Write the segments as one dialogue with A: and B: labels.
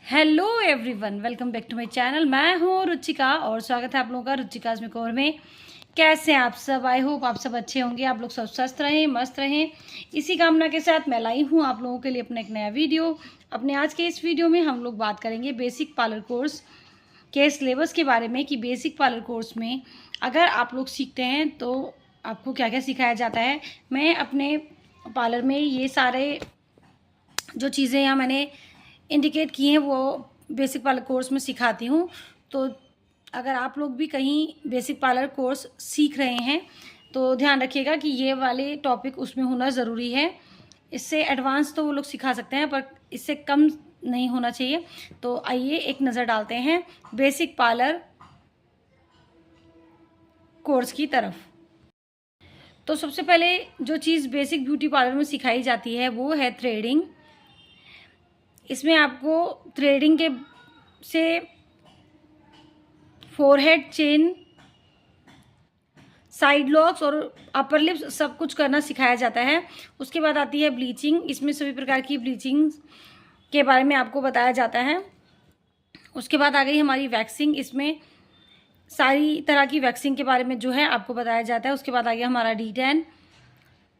A: Hello everyone, welcome back to my channel. मैं हूँ रुचिका और स्वागत है आप लोगों का रुचिकाज मेकओवर में। कैसे हैं आप सब? आई होप आप सब अच्छे होंगे, आप लोग सब स्वस्थ रहें, मस्त रहें। इसी कामना के साथ मैं लाई हूँ आप लोगों के लिए अपना एक नया वीडियो। अपने आज के इस वीडियो में हम लोग बात करेंगे बेसिक पार्लर कोर्स के सिलेबस के बारे में कि बेसिक पार्लर कोर्स में अगर आप लोग सीखते हैं तो आपको क्या क्या सिखाया जाता है। मैं अपने पार्लर में ये सारे जो चीज़ें यहाँ मैंने इंडिकेट की हैं वो बेसिक पार्लर कोर्स में सिखाती हूँ। तो अगर आप लोग भी कहीं बेसिक पार्लर कोर्स सीख रहे हैं तो ध्यान रखिएगा कि ये वाले टॉपिक उसमें होना ज़रूरी है। इससे एडवांस तो वो लोग सिखा सकते हैं पर इससे कम नहीं होना चाहिए। तो आइए एक नज़र डालते हैं बेसिक पार्लर कोर्स की तरफ। तो सबसे पहले जो चीज़ बेसिक ब्यूटी पार्लर में सिखाई जाती है वो है थ्रेडिंग। इसमें आपको थ्रेडिंग के से फोरहेड, चेन, साइड लॉक्स और अपर लिप्स सब कुछ करना सिखाया जाता है। उसके बाद आती है ब्लीचिंग। इसमें सभी प्रकार की ब्लीचिंग के बारे में आपको बताया जाता है। उसके बाद आ गई हमारी वैक्सिंग। इसमें सारी तरह की वैक्सिंग के बारे में जो है आपको बताया जाता है। उसके बाद आ गया हमारा D10।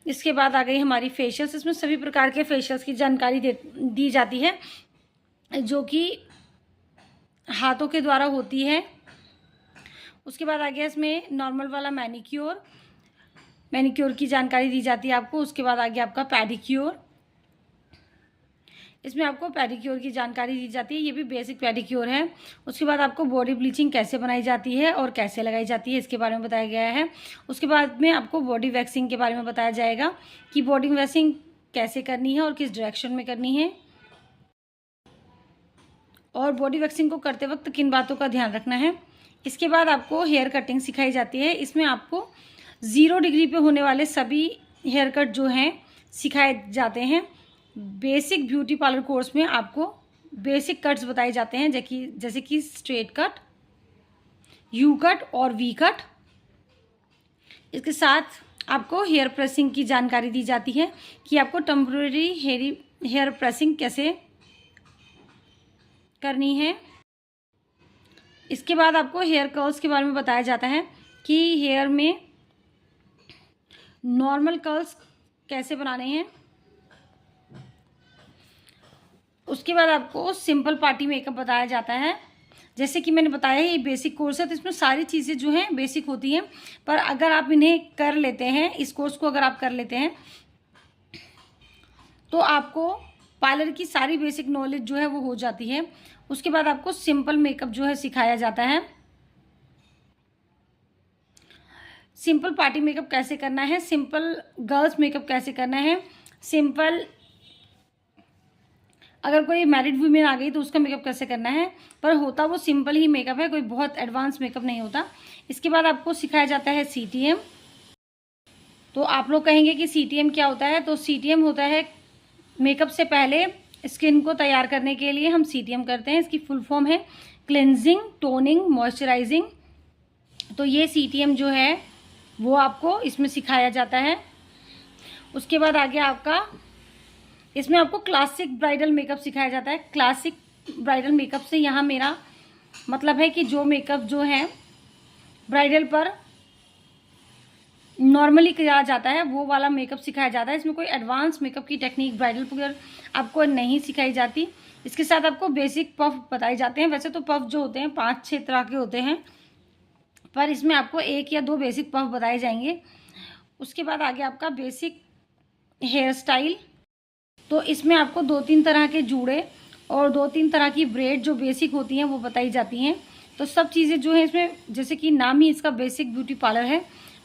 A: इसके बाद आ गई हमारी फेशियल्स। इसमें सभी प्रकार के फेशियल्स की जानकारी दी जाती है जो कि हाथों के द्वारा होती है। उसके बाद आ गया इसमें नॉर्मल वाला मैनिक्योर की जानकारी दी जाती है आपको। उसके बाद आ गया आपका पेडिक्योर। इसमें आपको पेडिक्योर की जानकारी दी जाती है, ये भी बेसिक पेडिक्योर है। उसके बाद आपको बॉडी ब्लीचिंग कैसे बनाई जाती है और कैसे लगाई जाती है इसके बारे में बताया गया है। उसके बाद में आपको बॉडी वैक्सिंग के बारे में बताया जाएगा कि बॉडी वैक्सिंग कैसे करनी है और किस डायरेक्शन में करनी है और बॉडी वैक्सिंग को करते वक्त किन बातों का ध्यान रखना है। इसके बाद आपको हेयर कटिंग सिखाई जाती है। इसमें आपको 0 डिग्री पे होने वाले सभी हेयर कट जो हैं सिखाए जाते हैं। बेसिक ब्यूटी पार्लर कोर्स में आपको बेसिक कट्स बताए जाते हैं जैसे कि स्ट्रेट कट, यू कट और वी कट। इसके साथ आपको हेयर प्रेसिंग की जानकारी दी जाती है कि आपको टेम्परेरी हेयर प्रेसिंग कैसे करनी है। इसके बाद आपको हेयर कर्ल्स के बारे में बताया जाता है कि हेयर में नॉर्मल कर्ल्स कैसे बनाने हैं। उसके बाद आपको सिंपल पार्टी मेकअप बताया जाता है। जैसे कि मैंने बताया ये बेसिक कोर्स है तो इसमें सारी चीज़ें जो हैं बेसिक होती हैं, पर अगर आप इन्हें कर लेते हैं, इस कोर्स को अगर आप कर लेते हैं तो आपको पार्लर की सारी बेसिक नॉलेज जो है वो हो जाती है। उसके बाद आपको सिंपल मेकअप जो है सिखाया जाता है। सिंपल पार्टी मेकअप कैसे करना है, सिंपल गर्ल्स मेकअप कैसे करना है, सिंपल अगर कोई मैरिड वुमेन आ गई तो उसका मेकअप कैसे करना है, पर होता वो सिंपल ही मेकअप है, कोई बहुत एडवांस मेकअप नहीं होता। इसके बाद आपको सिखाया जाता है CTM। तो आप लोग कहेंगे कि CTM क्या होता है, तो CTM होता है मेकअप से पहले स्किन को तैयार करने के लिए हम CTM करते हैं। इसकी फुल फॉर्म है क्लेंजिंग, टोनिंग, मॉइस्चराइजिंग। तो ये CTM जो है वो आपको इसमें सिखाया जाता है। उसके बाद आ गया आपका, इसमें आपको क्लासिक ब्राइडल मेकअप सिखाया जाता है। क्लासिक ब्राइडल मेकअप से यहाँ मेरा मतलब है कि जो मेकअप जो है ब्राइडल पर नॉर्मली किया जाता है वो वाला मेकअप सिखाया जाता है। इसमें कोई एडवांस मेकअप की टेक्निक ब्राइडल पर आपको नहीं सिखाई जाती। इसके साथ आपको बेसिक पफ बताए जाते हैं। वैसे तो पफ जो होते हैं 5-6 तरह के होते हैं, पर इसमें आपको 1 या 2 बेसिक पफ बताए जाएंगे। उसके बाद आगे आपका बेसिक हेयर स्टाइल। तो इसमें आपको 2-3 तरह के जूड़े और 2-3 तरह की ब्रेड जो बेसिक होती हैं वो बताई जाती हैं। तो सब चीज़ें जो है इसमें, जैसे कि नाम ही इसका बेसिक ब्यूटी पार्लर है,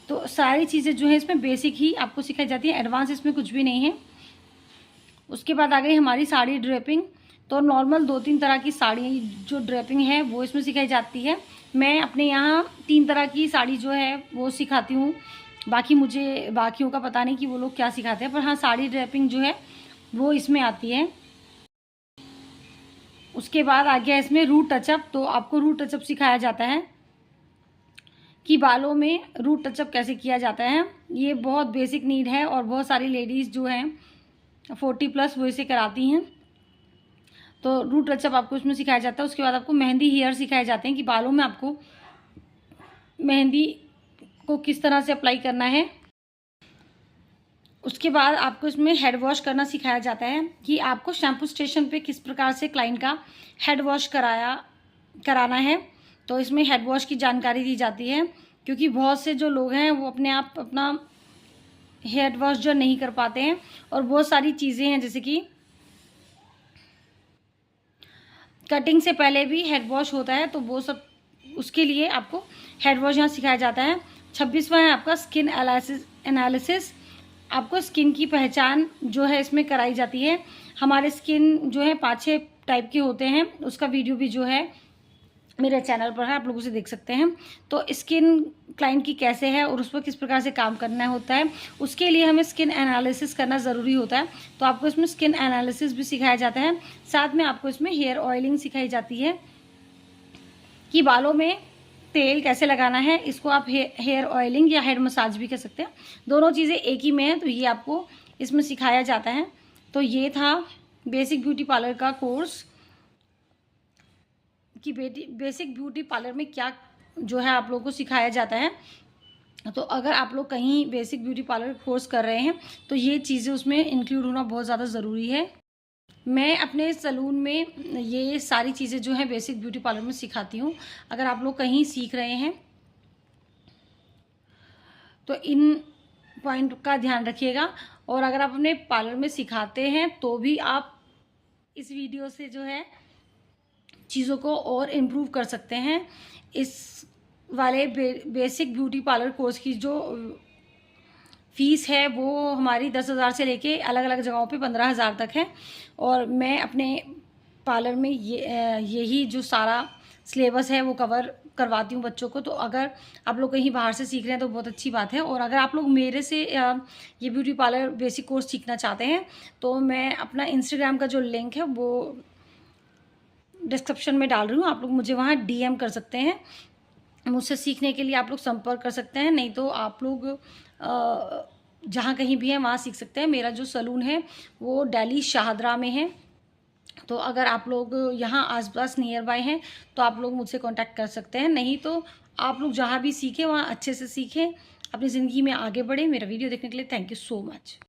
A: तो सारी चीज़ें जो है इसमें बेसिक ही आपको सिखाई जाती है, एडवांस इसमें कुछ भी नहीं है। उसके बाद आ गई हमारी साड़ी ड्रेपिंग। तो नॉर्मल 2-3 तरह की साड़ी जो ड्रेपिंग है वो इसमें सिखाई जाती है। मैं अपने यहाँ 3 तरह की साड़ी जो है वो सिखाती हूँ, बाकी मुझे बाकियों का पता नहीं कि वो लोग क्या सिखाते हैं, पर हाँ साड़ी ड्रेपिंग जो है वो इसमें आती है। उसके बाद आ गया इसमें रूट टचअप। तो आपको रूट टचअप सिखाया जाता है कि बालों में रूट टचअप कैसे किया जाता है। ये बहुत बेसिक नीड है और बहुत सारी लेडीज़ जो हैं 40+ वो इसे कराती हैं। तो रूट टचअप आपको इसमें सिखाया जाता है। उसके बाद आपको मेहंदी हेयर सिखाए जाते हैं कि बालों में आपको मेहंदी को किस तरह से अप्लाई करना है। उसके बाद आपको इसमें हेड वॉश करना सिखाया जाता है कि आपको शैम्पू स्टेशन पे किस प्रकार से क्लाइंट का हेड वॉश कराना है। तो इसमें हेड वॉश की जानकारी दी जाती है, क्योंकि बहुत से जो लोग हैं वो अपने आप अपना हेड वॉश जो नहीं कर पाते हैं, और बहुत सारी चीज़ें हैं जैसे कि कटिंग से पहले भी हेड वॉश होता है, तो वो सब उसके लिए आपको हेड वॉश यहाँ सिखाया जाता है। 26वां है आपका स्किन एनालिसिस। आपको स्किन की पहचान जो है इसमें कराई जाती है। हमारे स्किन जो है 5-6 टाइप के होते हैं, उसका वीडियो भी जो है मेरे चैनल पर है, आप लोग उसे देख सकते हैं। तो स्किन क्लाइंट की कैसे है और उस पर किस प्रकार से काम करना होता है, उसके लिए हमें स्किन एनालिसिस करना ज़रूरी होता है। तो आपको इसमें स्किन एनालिसिस भी सिखाया जाता है। साथ में आपको इसमें हेयर ऑयलिंग सिखाई जाती है कि बालों में तेल कैसे लगाना है। इसको आप हेयर ऑयलिंग या हेयर मसाज भी कह सकते हैं, दोनों चीज़ें एक ही में है, तो ये आपको इसमें सिखाया जाता है। तो ये था बेसिक ब्यूटी पार्लर का कोर्स कि बेसिक ब्यूटी पार्लर में क्या जो है आप लोगों को सिखाया जाता है। तो अगर आप लोग कहीं बेसिक ब्यूटी पार्लर कोर्स कर रहे हैं तो ये चीज़ें उसमें इंक्लूड होना बहुत ज़्यादा ज़रूरी है। मैं अपने सलून में ये सारी चीज़ें जो है बेसिक ब्यूटी पार्लर में सिखाती हूँ। अगर आप लोग कहीं सीख रहे हैं तो इन पॉइंट का ध्यान रखिएगा, और अगर आप अपने पार्लर में सिखाते हैं तो भी आप इस वीडियो से जो है चीज़ों को और इम्प्रूव कर सकते हैं। इस वाले बेसिक ब्यूटी पार्लर कोर्स की जो फीस है वो हमारी 10,000 से लेके अलग अलग जगहों पे 15,000 तक है। और मैं अपने पार्लर में यही जो सारा सिलेबस है वो कवर करवाती हूँ बच्चों को। तो अगर आप लोग कहीं बाहर से सीख रहे हैं तो बहुत अच्छी बात है। और अगर आप लोग मेरे से ये ब्यूटी पार्लर बेसिक कोर्स सीखना चाहते हैं तो मैं अपना इंस्टाग्राम का जो लिंक है वो डिस्क्रिप्शन में डाल रही हूँ, आप लोग मुझे वहाँ DM कर सकते हैं। मुझसे सीखने के लिए आप लोग संपर्क कर सकते हैं, नहीं तो आप लोग जहाँ कहीं भी हैं वहाँ सीख सकते हैं। मेरा जो सलून है वो दिल्ली शाहदरा में है, तो अगर आप लोग यहाँ आसपास नियर बाय हैं तो आप लोग मुझसे कांटेक्ट कर सकते हैं। नहीं तो आप लोग जहाँ भी सीखें वहाँ अच्छे से सीखें, अपनी ज़िंदगी में आगे बढ़ें। मेरा वीडियो देखने के लिए थैंक यू सो मच।